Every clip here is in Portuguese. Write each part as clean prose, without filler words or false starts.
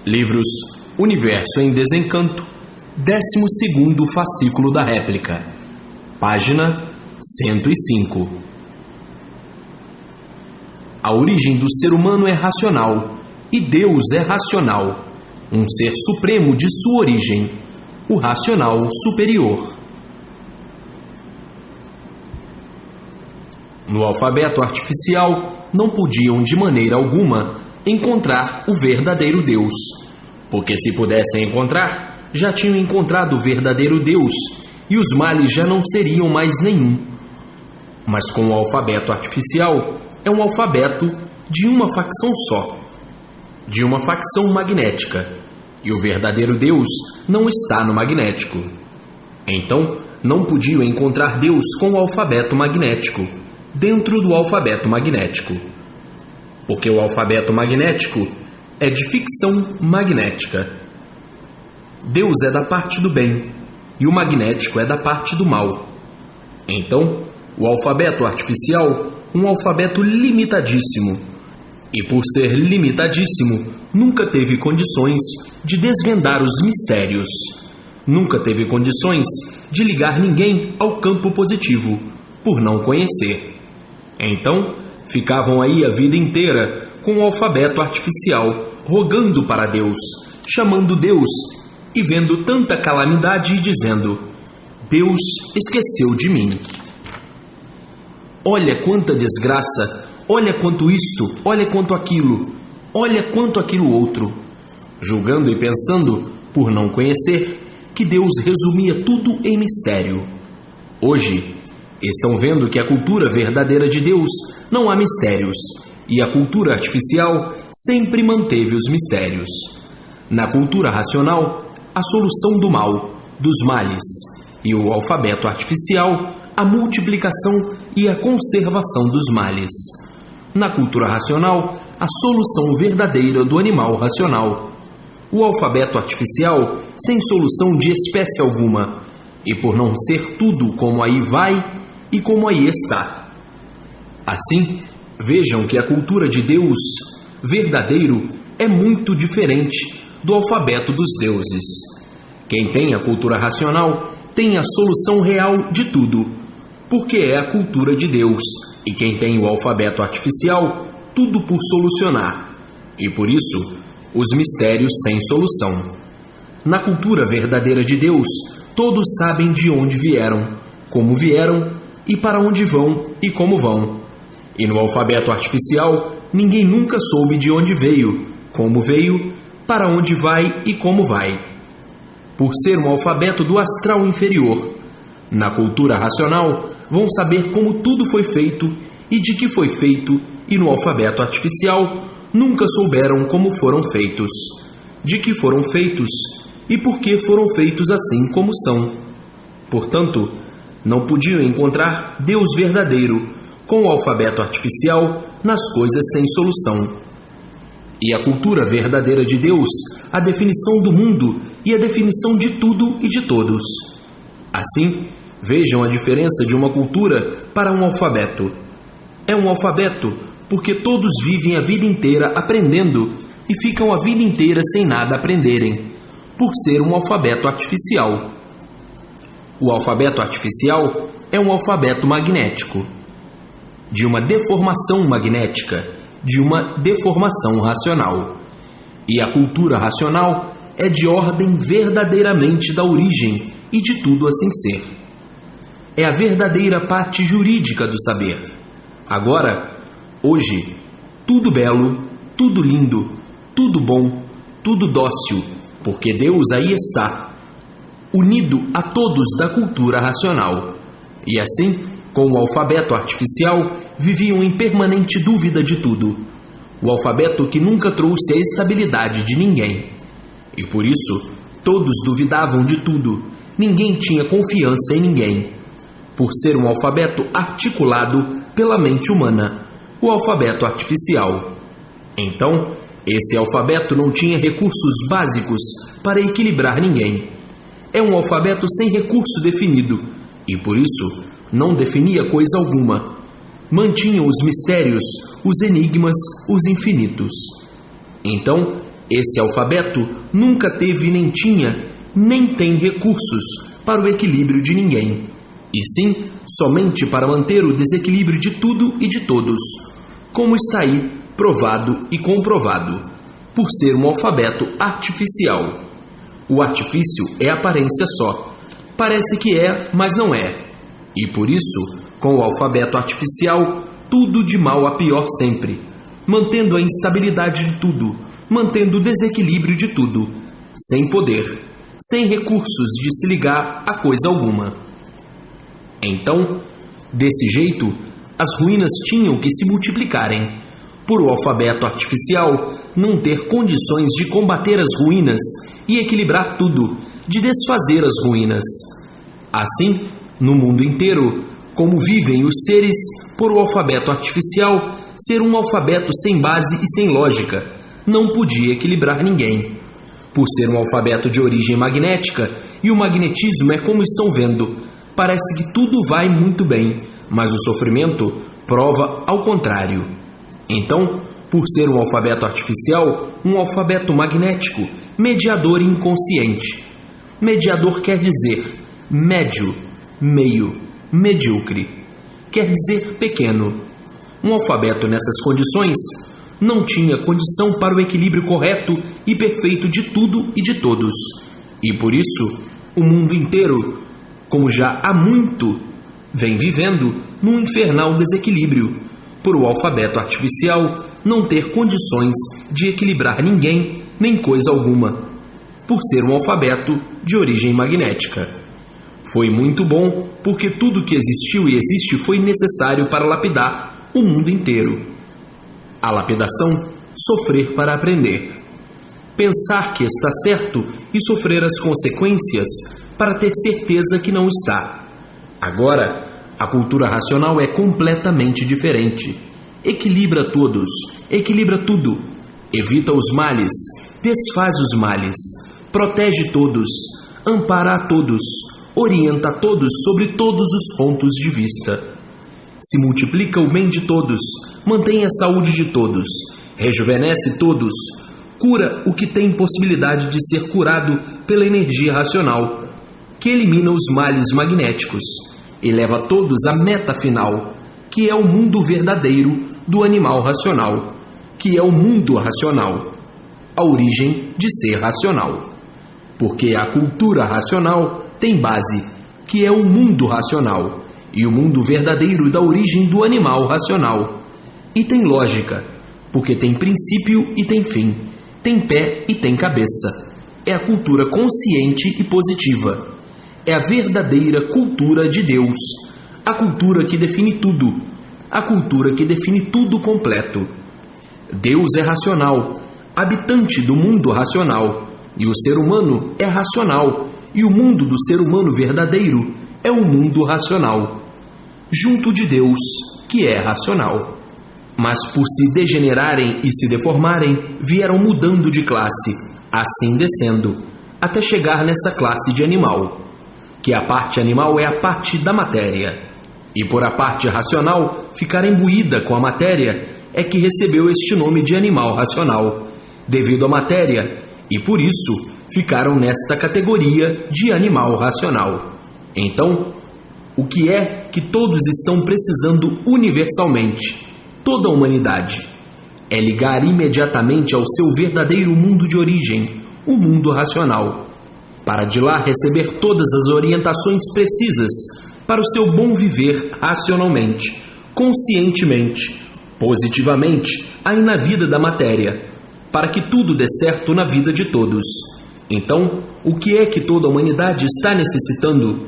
Livros Universo em Desencanto, 12º fascículo da réplica, página 105. A origem do ser humano é racional, e Deus é racional, um ser supremo de sua origem, o racional superior. No alfabeto artificial, não podiam de maneira alguma encontrar o verdadeiro Deus, porque se pudessem encontrar, já tinham encontrado o verdadeiro Deus, e os males já não seriam mais nenhum. Mas com o alfabeto artificial, é um alfabeto de uma facção só, de uma facção magnética, e o verdadeiro Deus não está no magnético. Então, não podiam encontrar Deus com o alfabeto magnético, dentro do alfabeto magnético. Porque o alfabeto magnético é de ficção magnética. Deus é da parte do bem, e o magnético é da parte do mal. Então, o alfabeto artificial, um alfabeto limitadíssimo, e por ser limitadíssimo, nunca teve condições de desvendar os mistérios, nunca teve condições de ligar ninguém ao campo positivo, por não conhecer. Então, ficavam aí a vida inteira com o alfabeto artificial, rogando para Deus, chamando Deus e vendo tanta calamidade e dizendo: Deus esqueceu de mim. Olha quanta desgraça, olha quanto isto, olha quanto aquilo, olha quanto aquilo outro. Julgando e pensando, por não conhecer, que Deus resumia tudo em mistério. Hoje, estão vendo que a cultura verdadeira de Deus não há mistérios, e a cultura artificial sempre manteve os mistérios. Na cultura racional, a solução do mal, dos males, e o alfabeto artificial, a multiplicação e a conservação dos males. Na cultura racional, a solução verdadeira do animal racional. O alfabeto artificial sem solução de espécie alguma, e por não ser tudo como aí vai e como aí está. Assim, vejam que a cultura de Deus verdadeiro é muito diferente do alfabeto dos deuses. Quem tem a cultura racional tem a solução real de tudo, porque é a cultura de Deus, e quem tem o alfabeto artificial, tudo por solucionar, e por isso, os mistérios sem solução. Na cultura verdadeira de Deus, todos sabem de onde vieram, como vieram, e para onde vão e como vão. E no alfabeto artificial, ninguém nunca soube de onde veio, como veio, para onde vai e como vai. Por ser um alfabeto do astral inferior, na cultura racional, vão saber como tudo foi feito e de que foi feito, e no alfabeto artificial, nunca souberam como foram feitos, de que foram feitos e por que foram feitos assim como são. Portanto, não podiam encontrar Deus verdadeiro com o alfabeto artificial nas coisas sem solução. E a cultura verdadeira de Deus, a definição do mundo e a definição de tudo e de todos. Assim, vejam a diferença de uma cultura para um alfabeto. É um alfabeto porque todos vivem a vida inteira aprendendo e ficam a vida inteira sem nada aprenderem, por ser um alfabeto artificial. O alfabeto artificial é um alfabeto magnético, de uma deformação magnética, de uma deformação racional. E a cultura racional é de ordem verdadeiramente da origem e de tudo assim ser. É a verdadeira parte jurídica do saber. Agora, hoje, tudo belo, tudo lindo, tudo bom, tudo dócil, porque Deus aí está, unido a todos da cultura racional. E assim, com o alfabeto artificial, viviam em permanente dúvida de tudo. O alfabeto que nunca trouxe a estabilidade de ninguém. E por isso, todos duvidavam de tudo. Ninguém tinha confiança em ninguém. Por ser um alfabeto articulado pela mente humana, o alfabeto artificial. Então, esse alfabeto não tinha recursos básicos para equilibrar ninguém. É um alfabeto sem recurso definido, e por isso não definia coisa alguma. Mantinha os mistérios, os enigmas, os infinitos. Então, Esse alfabeto nunca teve nem tinha, nem tem recursos para o equilíbrio de ninguém, e sim somente para manter o desequilíbrio de tudo e de todos, como está aí provado e comprovado, por ser um alfabeto artificial. O artifício é aparência só, parece que é, mas não é, e por isso, com o alfabeto artificial, tudo de mal a pior sempre, mantendo a instabilidade de tudo, mantendo o desequilíbrio de tudo, sem poder, sem recursos de se ligar a coisa alguma. Então, desse jeito, as ruínas tinham que se multiplicarem, por o alfabeto artificial não ter condições de combater as ruínas e equilibrar tudo, de desfazer as ruínas. Assim, no mundo inteiro, como vivem os seres por o alfabeto artificial ser um alfabeto sem base e sem lógica, não podia equilibrar ninguém. Por ser um alfabeto de origem magnética, e o magnetismo é como estão vendo, parece que tudo vai muito bem, mas o sofrimento prova ao contrário. Então, por ser um alfabeto artificial, um alfabeto magnético, mediador inconsciente. Mediador quer dizer médio, meio, medíocre. Quer dizer pequeno. Um alfabeto nessas condições não tinha condição para o equilíbrio correto e perfeito de tudo e de todos. E por isso, o mundo inteiro, como já há muito, vem vivendo num infernal desequilíbrio, por o alfabeto artificial não ter condições de equilibrar ninguém nem coisa alguma, por ser um alfabeto de origem magnética. Foi muito bom, porque tudo que existiu e existe foi necessário para lapidar o mundo inteiro. A lapidação, sofrer para aprender. Pensar que está certo e sofrer as consequências para ter certeza que não está. Agora, a cultura racional é completamente diferente. Equilibra todos, equilibra tudo, evita os males, desfaz os males, protege todos, ampara a todos, orienta a todos sobre todos os pontos de vista. Se multiplica o bem de todos, mantém a saúde de todos, rejuvenesce todos, cura o que tem possibilidade de ser curado pela energia racional, que elimina os males magnéticos e leva todos à meta final, que é o mundo verdadeiro do animal racional, que é o mundo racional, a origem de ser racional. Porque a cultura racional tem base, que é o mundo racional, e o mundo verdadeiro da origem do animal racional. E tem lógica, porque tem princípio e tem fim, tem pé e tem cabeça. É a cultura consciente e positiva. É a verdadeira cultura de Deus, a cultura que define tudo, a cultura que define tudo completo. Deus é racional, habitante do mundo racional, e o ser humano é racional, e o mundo do ser humano verdadeiro é o mundo racional, junto de Deus, que é racional. Mas por se degenerarem e se deformarem, vieram mudando de classe, assim descendo, até chegar nessa classe de animal, que a parte animal é a parte da matéria, e por a parte racional ficar imbuída com a matéria, é que recebeu este nome de animal racional, devido à matéria, e por isso ficaram nesta categoria de animal racional. Então, o que é que todos estão precisando universalmente, toda a humanidade? É ligar imediatamente ao seu verdadeiro mundo de origem, o mundo racional, para de lá receber todas as orientações precisas para o seu bom viver racionalmente, conscientemente, positivamente, aí na vida da matéria, para que tudo dê certo na vida de todos. Então, o que é que toda a humanidade está necessitando?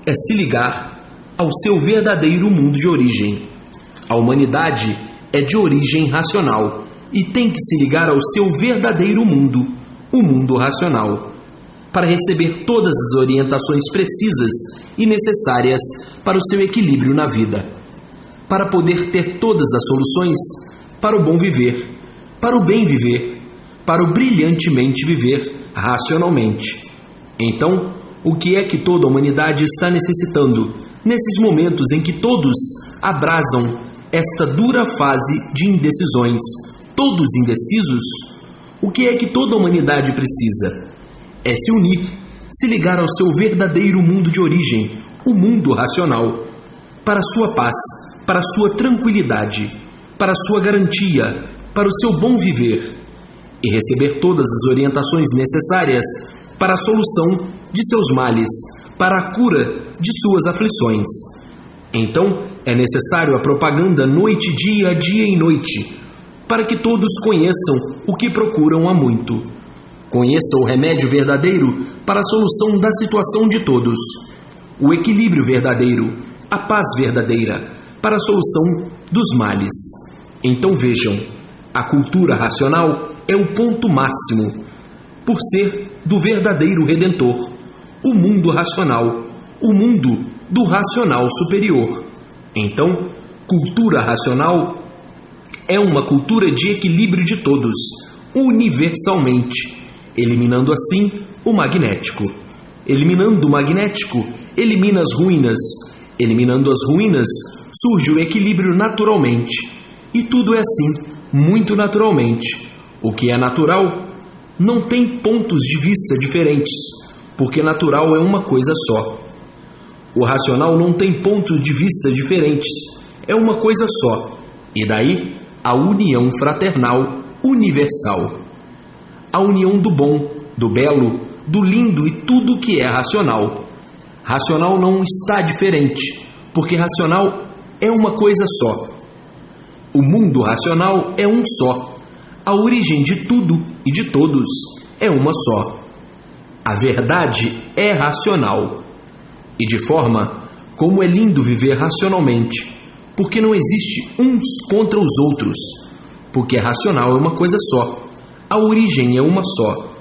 É se ligar ao seu verdadeiro mundo de origem. A humanidade é de origem racional e tem que se ligar ao seu verdadeiro mundo, o mundo racional, para receber todas as orientações precisas e necessárias para o seu equilíbrio na vida, para poder ter todas as soluções para o bom viver, para o bem viver, para o brilhantemente viver racionalmente. Então, o que é que toda a humanidade está necessitando nesses momentos em que todos abrasam esta dura fase de indecisões, todos indecisos? O que é que toda a humanidade precisa? É se unir, se ligar ao seu verdadeiro mundo de origem, o mundo racional, para sua paz, para sua tranquilidade, para sua garantia, para o seu bom viver, e receber todas as orientações necessárias para a solução de seus males, para a cura de suas aflições. Então, é necessário a propaganda noite e dia e noite, para que todos conheçam o que procuram há muito. Conheçam o remédio verdadeiro para a solução da situação de todos, o equilíbrio verdadeiro, a paz verdadeira, para a solução dos males. Então vejam, a cultura racional é o ponto máximo, por ser do verdadeiro Redentor, o mundo racional, o mundo do racional superior. Então, cultura racional é uma cultura de equilíbrio de todos, universalmente, eliminando assim o magnético. Eliminando o magnético, elimina as ruínas. Eliminando as ruínas, surge o equilíbrio naturalmente. E tudo é assim, muito naturalmente. O que é natural não tem pontos de vista diferentes, porque natural é uma coisa só. O racional não tem pontos de vista diferentes, é uma coisa só. E daí a união fraternal universal. A união do bom, do belo, do lindo e tudo que é racional. Racional não está diferente, porque racional é uma coisa só. O mundo racional é um só. A origem de tudo e de todos é uma só. A verdade é racional. E de forma como é lindo viver racionalmente, porque não existe uns contra os outros, porque racional é uma coisa só, a origem é uma só,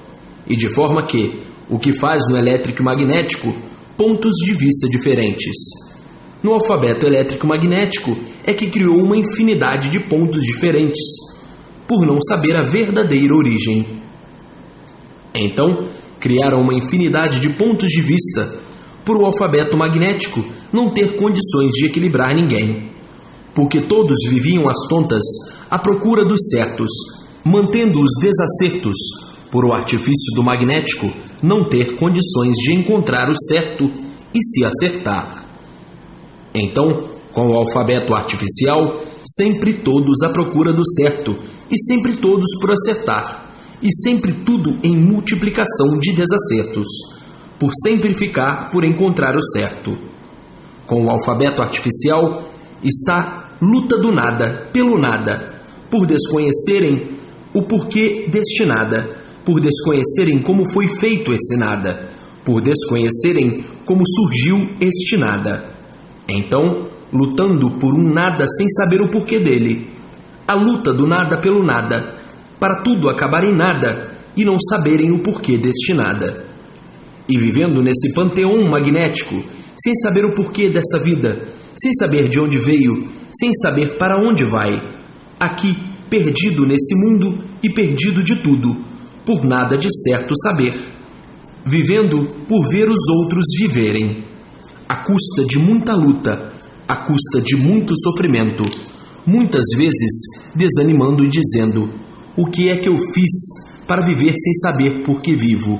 e de forma que o que faz no elétrico e magnético pontos de vista diferentes. No alfabeto elétrico e magnético é que criou uma infinidade de pontos diferentes, por não saber a verdadeira origem. Então, criaram uma infinidade de pontos de vista, por o alfabeto magnético não ter condições de equilibrar ninguém, porque todos viviam às tontas à procura dos certos, mantendo os desacertos, por o artifício do magnético não ter condições de encontrar o certo e se acertar. Então, com o alfabeto artificial, sempre todos à procura do certo, e sempre todos por acertar, e sempre tudo em multiplicação de desacertos, por sempre ficar por encontrar o certo. Com o alfabeto artificial está luta do nada pelo nada, por desconhecerem o porquê deste nada, por desconhecerem como foi feito esse nada, por desconhecerem como surgiu este nada. Então, lutando por um nada sem saber o porquê dele, a luta do nada pelo nada, para tudo acabar em nada e não saberem o porquê deste nada. E vivendo nesse panteão magnético, sem saber o porquê dessa vida, sem saber de onde veio, sem saber para onde vai, aqui, perdido nesse mundo e perdido de tudo, por nada de certo saber, vivendo por ver os outros viverem, à custa de muita luta, à custa de muito sofrimento, muitas vezes desanimando e dizendo: o que é que eu fiz para viver sem saber por que vivo?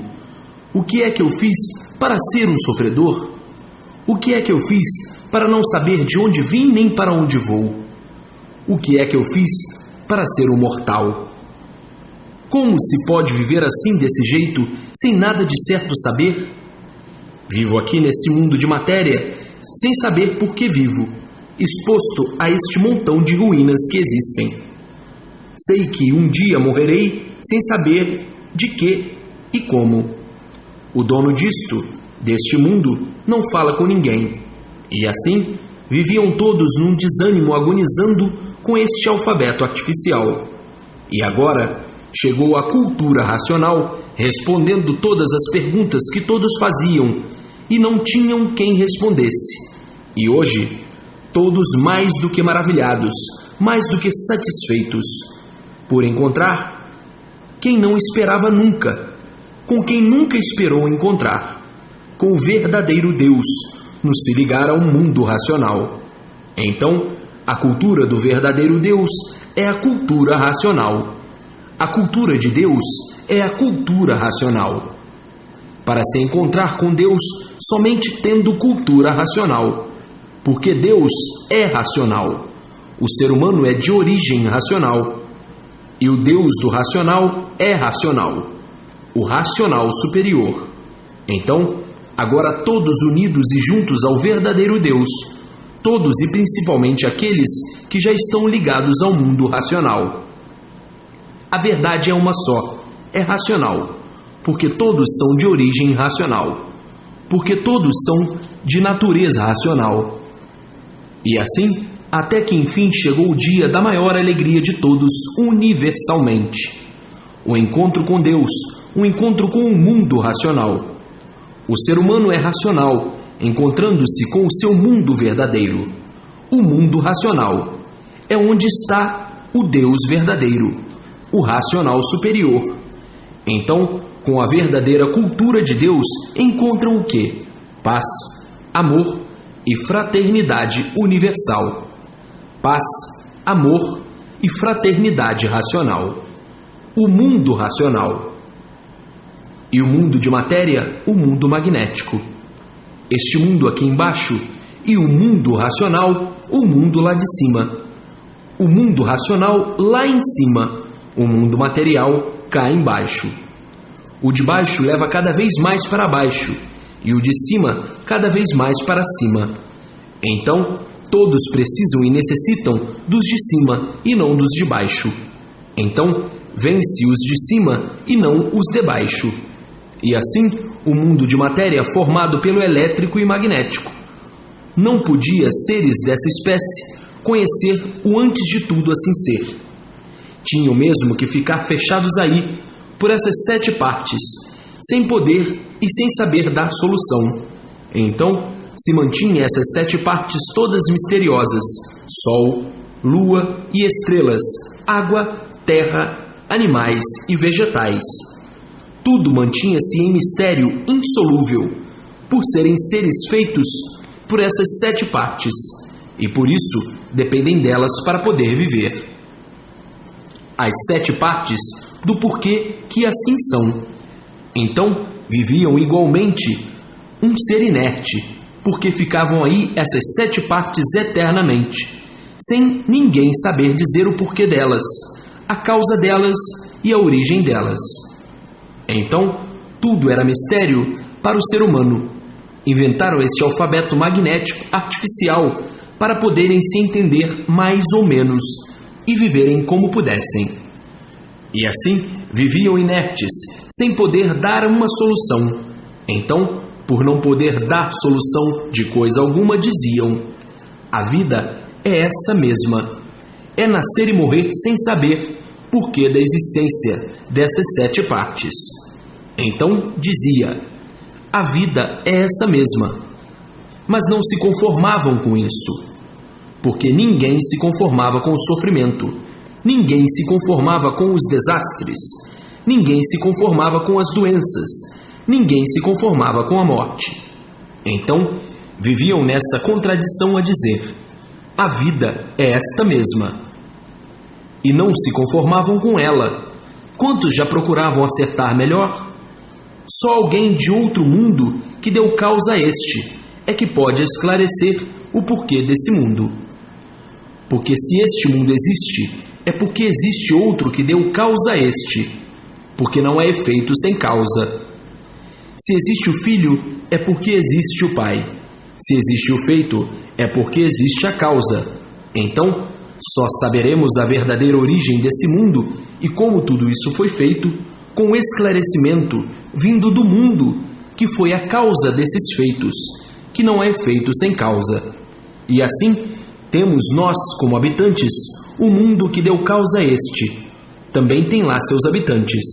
O que é que eu fiz para ser um sofredor? O que é que eu fiz para não saber de onde vim nem para onde vou? O que é que eu fiz para ser um mortal? Como se pode viver assim desse jeito, sem nada de certo saber? Vivo aqui nesse mundo de matéria, sem saber por que vivo, exposto a este montão de ruínas que existem. Sei que um dia morrerei sem saber de que e como. O dono deste mundo, não fala com ninguém. E assim, viviam todos num desânimo agonizando com este alfabeto artificial. E agora, chegou a cultura racional, respondendo todas as perguntas que todos faziam, e não tinham quem respondesse. E hoje, todos mais do que maravilhados, mais do que satisfeitos, por encontrar quem não esperava nunca, com quem nunca esperou encontrar, com o verdadeiro Deus, nos se ligar ao mundo racional. Então, a cultura do verdadeiro Deus é a cultura racional. a cultura de Deus é a cultura racional. Para se encontrar com Deus somente tendo cultura racional, porque Deus é racional. O ser humano é de origem racional. E o Deus do racional é racional, o racional superior. Então, agora todos unidos e juntos ao verdadeiro Deus, todos e principalmente aqueles que já estão ligados ao mundo racional. A verdade é uma só, é racional, porque todos são de origem racional, porque todos são de natureza racional. E assim, até que enfim chegou o dia da maior alegria de todos universalmente. O encontro com Deus, o encontro com o mundo racional. O ser humano é racional, encontrando-se com o seu mundo verdadeiro. O mundo racional é onde está o Deus verdadeiro, o racional superior. Então, com a verdadeira cultura de Deus, encontram o quê? Paz, amor e fraternidade universal. Paz, amor e fraternidade racional. O mundo racional. E o mundo de matéria, o mundo magnético. Este mundo aqui embaixo e o mundo racional, o mundo lá de cima. O mundo racional lá em cima, o mundo material cá embaixo. O de baixo leva cada vez mais para baixo e o de cima cada vez mais para cima. Então, todos precisam e necessitam dos de cima e não dos de baixo. Então, vence os de cima e não os de baixo. E assim, o mundo de matéria formado pelo elétrico e magnético. Não podia seres dessa espécie conhecer o antes de tudo assim ser. Tinham mesmo que ficar fechados aí, por essas 7 partes, sem poder e sem saber dar solução. Então, se mantinha essas 7 partes todas misteriosas: sol, lua e estrelas, água, terra, animais e vegetais. Tudo mantinha-se em mistério insolúvel, por serem seres feitos por essas 7 partes, e por isso dependem delas para poder viver. As 7 partes do porquê que assim são. Então, viviam igualmente um ser inerte, porque ficavam aí essas 7 partes eternamente, sem ninguém saber dizer o porquê delas, a causa delas e a origem delas. Então, tudo era mistério para o ser humano. Inventaram este alfabeto magnético artificial para poderem se entender mais ou menos e viverem como pudessem. E assim, viviam inertes, sem poder dar uma solução. Então, por não poder dar solução de coisa alguma, diziam: a vida é essa mesma. É nascer e morrer sem saber porquê da existência dessas 7 partes. Então dizia: a vida é essa mesma. Mas não se conformavam com isso, porque ninguém se conformava com o sofrimento, ninguém se conformava com os desastres, ninguém se conformava com as doenças, ninguém se conformava com a morte. Então, viviam nessa contradição a dizer: a vida é esta mesma. E não se conformavam com ela. Quantos já procuravam acertar melhor? Só alguém de outro mundo que deu causa a este é que pode esclarecer o porquê desse mundo. Porque se este mundo existe, é porque existe outro que deu causa a este, porque não é efeito sem causa. Se existe o Filho, é porque existe o Pai. Se existe o feito, é porque existe a causa. Então, só saberemos a verdadeira origem desse mundo e como tudo isso foi feito, com esclarecimento vindo do mundo, que foi a causa desses feitos, que não é feito sem causa. E assim, temos nós, como habitantes, o mundo que deu causa a este. Também tem lá seus habitantes.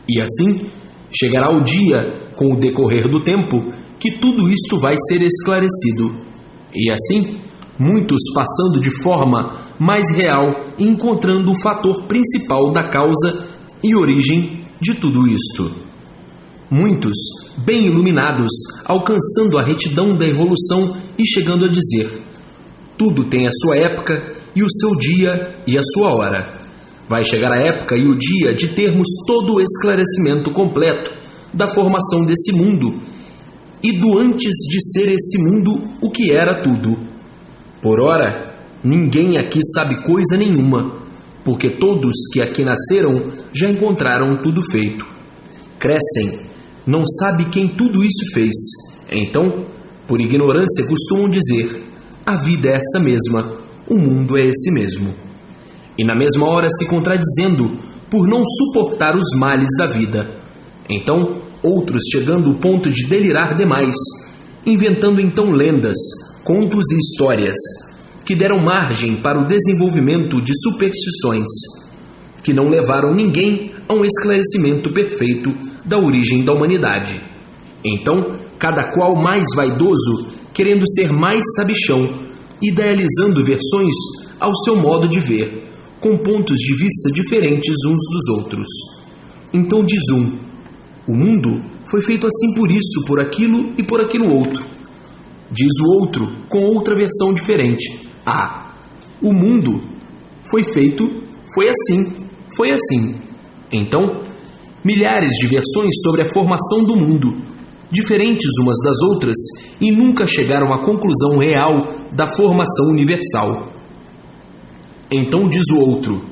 E assim, chegará o dia, com o decorrer do tempo, que tudo isto vai ser esclarecido. E assim, muitos passando de forma mais real e encontrando o fator principal da causa e origem de tudo isto. Muitos, bem iluminados, alcançando a retidão da evolução e chegando a dizer: tudo tem a sua época e o seu dia e a sua hora. Vai chegar a época e o dia de termos todo o esclarecimento completo da formação desse mundo e do antes de ser esse mundo o que era tudo. Por ora, ninguém aqui sabe coisa nenhuma, porque todos que aqui nasceram já encontraram tudo feito. Crescem, não sabe quem tudo isso fez. Então, por ignorância, costumam dizer: a vida é essa mesma, o mundo é esse mesmo. E na mesma hora se contradizendo por não suportar os males da vida. Então, outros chegando ao ponto de delirar demais, inventando então lendas, contos e histórias, que deram margem para o desenvolvimento de superstições, que não levaram ninguém a um esclarecimento perfeito da origem da humanidade. Então, cada qual mais vaidoso, querendo ser mais sabichão, idealizando versões ao seu modo de ver, com pontos de vista diferentes uns dos outros. Então diz um: o mundo foi feito assim por isso, por aquilo e por aquilo outro. Diz o outro, com outra versão diferente: o mundo foi feito, foi assim. Então, milhares de versões sobre a formação do mundo, diferentes umas das outras, e nunca chegaram à conclusão real da formação universal. Então diz o outro: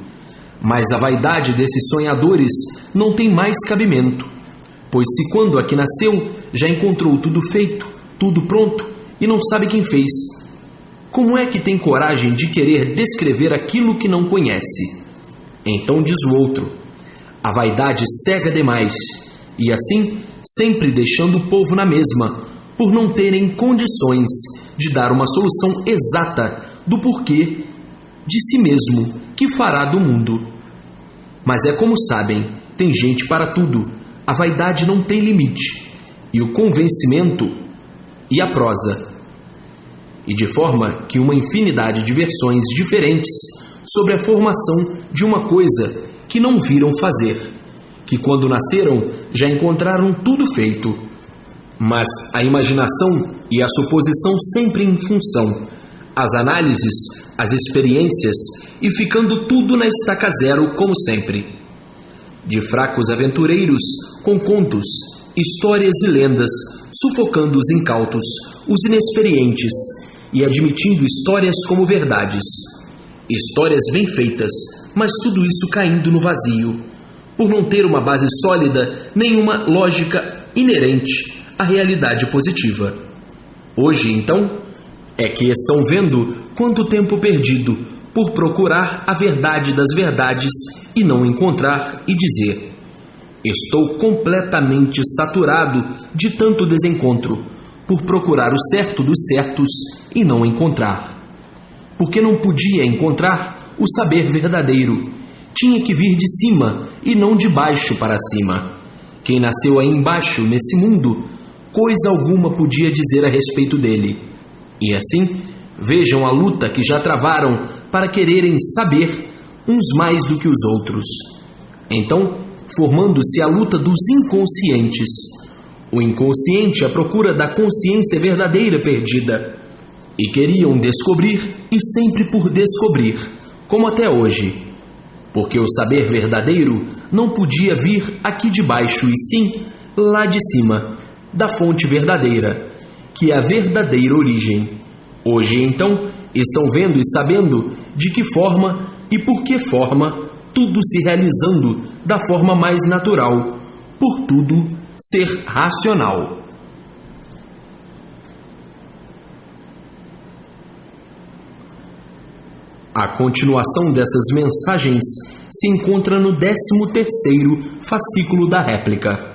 mas a vaidade desses sonhadores não tem mais cabimento, pois se quando aqui nasceu já encontrou tudo feito, tudo pronto, e não sabe quem fez, como é que tem coragem de querer descrever aquilo que não conhece? Então diz o outro: a vaidade cega demais, e assim sempre deixando o povo na mesma, por não terem condições de dar uma solução exata do porquê de si mesmo que fará do mundo. Mas é como sabem, tem gente para tudo, a vaidade não tem limite, e o convencimento e a prosa, e de forma que uma infinidade de versões diferentes sobre a formação de uma coisa que não viram fazer, que quando nasceram já encontraram tudo feito, mas a imaginação e a suposição sempre em função, as análises, as experiências e ficando tudo na estaca zero como sempre. De fracos aventureiros com contos, histórias e lendas, sufocando os incautos, os inexperientes e admitindo histórias como verdades. Histórias bem feitas, mas tudo isso caindo no vazio, por não ter uma base sólida, nenhuma lógica inerente à realidade positiva. Hoje, então, é que estão vendo quanto tempo perdido por procurar a verdade das verdades e não encontrar e dizer: estou completamente saturado de tanto desencontro, por procurar o certo dos certos e não encontrar. Porque não podia encontrar o saber verdadeiro, tinha que vir de cima e não de baixo para cima. Quem nasceu aí embaixo, nesse mundo, coisa alguma podia dizer a respeito dele. E assim, vejam a luta que já travaram para quererem saber uns mais do que os outros. Então, formando-se a luta dos inconscientes, o inconsciente à procura da consciência verdadeira perdida, e queriam descobrir e sempre por descobrir, como até hoje, porque o saber verdadeiro não podia vir aqui de baixo e sim lá de cima, da fonte verdadeira, que é a verdadeira origem. Hoje, então, estão vendo e sabendo de que forma e por que forma tudo se realizando da forma mais natural, por tudo ser racional. A continuação dessas mensagens se encontra no 13º fascículo da réplica.